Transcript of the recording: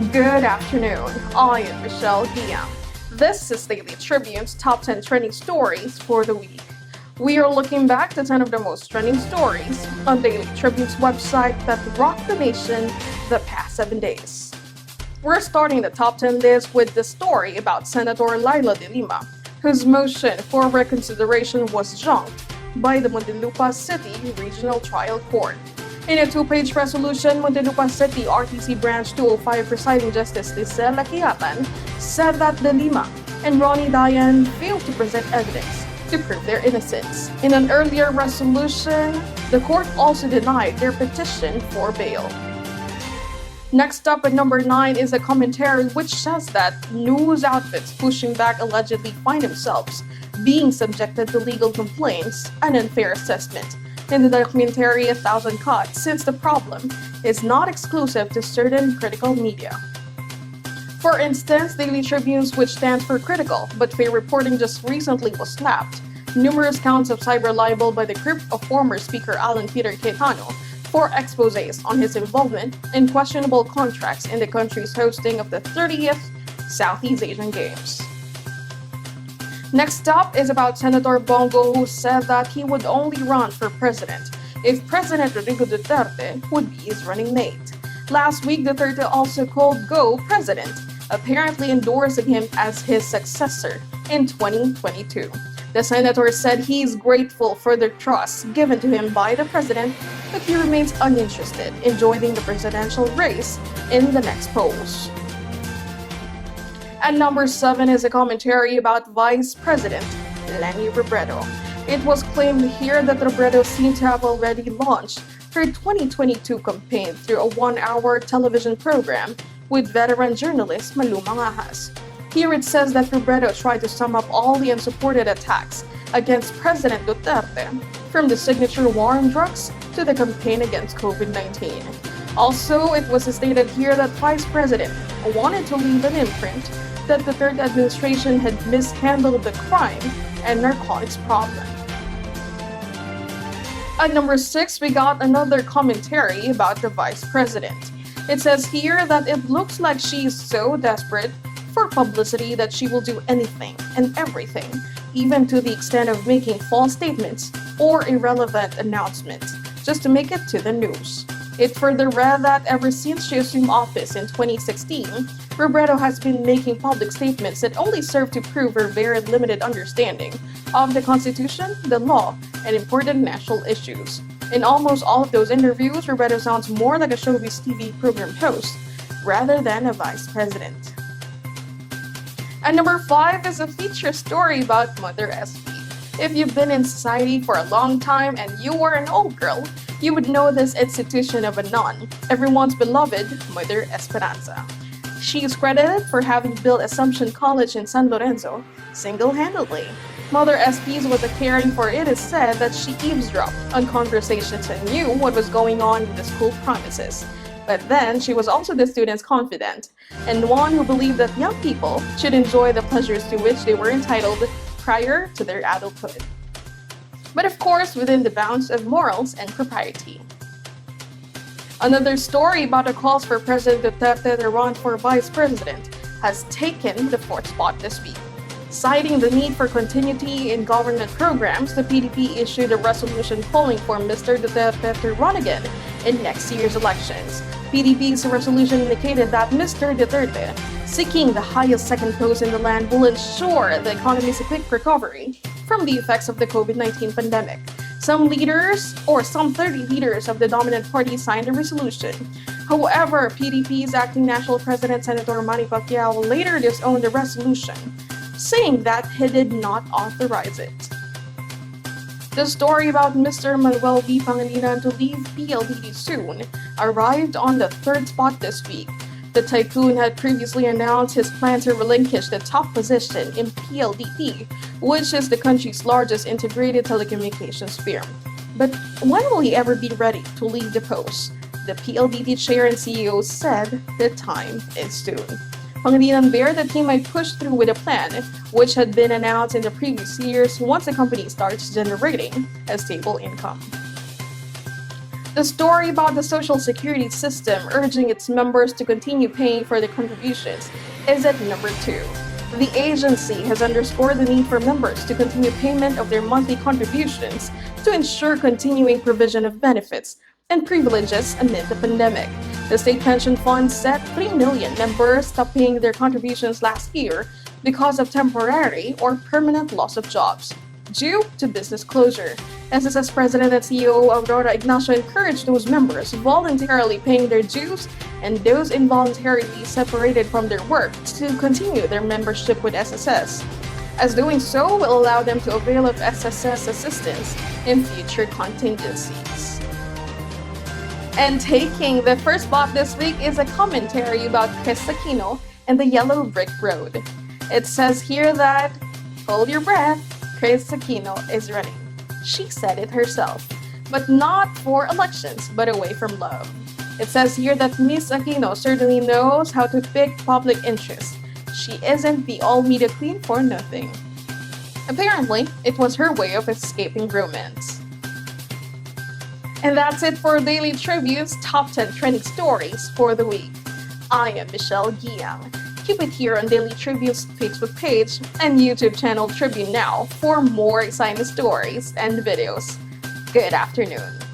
Good afternoon, I am Michelle Guillaume. This is Daily Tribune's top 10 trending stories for the week. We are looking back to 10 of the most trending stories on Daily Tribune's website that rocked the nation the past 7 days. We're starting the top 10 list with the story about Senator Laila de Lima, whose motion for reconsideration was junked by the Muntinlupa City Regional Trial Court. In a two-page resolution, Muntinlupa City RTC Branch 205 Presiding Justice Lisel Lakiatan said that De Lima and Ronnie Dayan failed to present evidence to prove their innocence. In an earlier resolution, the court also denied their petition for bail. Next up at number 9 is a commentary which says that news outfits pushing back allegedly find themselves being subjected to legal complaints and unfair assessment. In the documentary 1,000 Cuts, since the problem is not exclusive to certain critical media. For instance, Daily Tribune's, which stands for critical but fair reporting, just recently was slapped numerous counts of cyber libel by the group of former Speaker Alan Peter Cayetano for exposés on his involvement in questionable contracts in the country's hosting of the 30th Southeast Asian Games. Next up is about Senator Bongo, who said that he would only run for president if President Rodrigo Duterte would be his running mate. Last week, Duterte also called Go President, apparently endorsing him as his successor in 2022. The senator said he is grateful for the trust given to him by the president, but he remains uninterested in joining the presidential race in the next polls. And number 7 is a commentary about Vice President Leni Robredo. It was claimed here that Robredo seemed to have already launched her 2022 campaign through a 1-hour television program with veteran journalist Malu Mangahas. Here it says that Robredo tried to sum up all the unsupported attacks against President Duterte, from the signature war on drugs to the campaign against COVID-19. Also, it was stated here that Vice President wanted to leave an imprint that the third administration had mishandled the crime and narcotics problem. At number 6, we got another commentary about the Vice President. It says here that it looks like she is so desperate for publicity that she will do anything and everything, even to the extent of making false statements or irrelevant announcements, just to make it to the news. It further read that ever since she assumed office in 2016, Robredo has been making public statements that only serve to prove her very limited understanding of the Constitution, the law, and important national issues. In almost all of those interviews, Robredo sounds more like a showbiz TV program host rather than a vice president. And number 5 is a feature story about Mother ESPY. If you've been in society for a long time and you are an old girl, you would know this institution of a nun, everyone's beloved Mother Esperanza. She is credited for having built Assumption College in San Lorenzo single-handedly. Mother ESPY's was a caring, for it is said that she eavesdropped on conversations and knew what was going on in the school premises. But then she was also the students' confidant, and one who believed that young people should enjoy the pleasures to which they were entitled prior to their adulthood. But of course, within the bounds of morals and propriety. Another story about the calls for President Duterte to run for Vice President has taken the 4th spot this week. Citing the need for continuity in government programs, the PDP issued a resolution calling for Mr. Duterte to run again in next year's elections. PDP's resolution indicated that Mr. Duterte, seeking the highest second post in the land, will ensure the economy's quick recovery from the effects of the COVID-19 pandemic. Some 30 leaders of the dominant party signed the resolution. However, PDP's acting national president, Senator Manny Pacquiao, later disowned the resolution, saying that he did not authorize it. The story about Mr. Manuel V. Pangilinan to leave PLDT soon arrived on the 3rd spot this week. The tycoon had previously announced his plan to relinquish the top position in PLDT, which is the country's largest integrated telecommunications firm. But when will he ever be ready to leave the post? The PLDT chair and CEO said the time is soon. Pangilinan bear that he might push through with a plan, which had been announced in the previous years once the company starts generating a stable income. The story about the Social Security system urging its members to continue paying for their contributions is at number 2. The agency has underscored the need for members to continue payment of their monthly contributions to ensure continuing provision of benefits and privileges amid the pandemic. The state pension fund said 3 million members stopped paying their contributions last year because of temporary or permanent loss of jobs due to business closure. SSS President and CEO Aurora Ignacio encouraged those members voluntarily paying their dues and those involuntarily separated from their work to continue their membership with SSS, as doing so will allow them to avail of SSS assistance in future contingencies. And taking the first spot this week is a commentary about KRIS AQUINO and the Yellow Brick Road. It says here that, hold your breath, KRIS AQUINO is running. She said it herself, but not for elections, but away from love. It says here that Miss AQUINO certainly knows how to pick public interest. She isn't the all-media queen for nothing. Apparently, it was her way of escaping romance. And that's it for Daily Tribune's Top 10 Trending Stories for the week. I am Michelle Giang. Keep it here on Daily Tribune's Facebook page and YouTube channel Tribune Now for more exciting stories and videos. Good afternoon.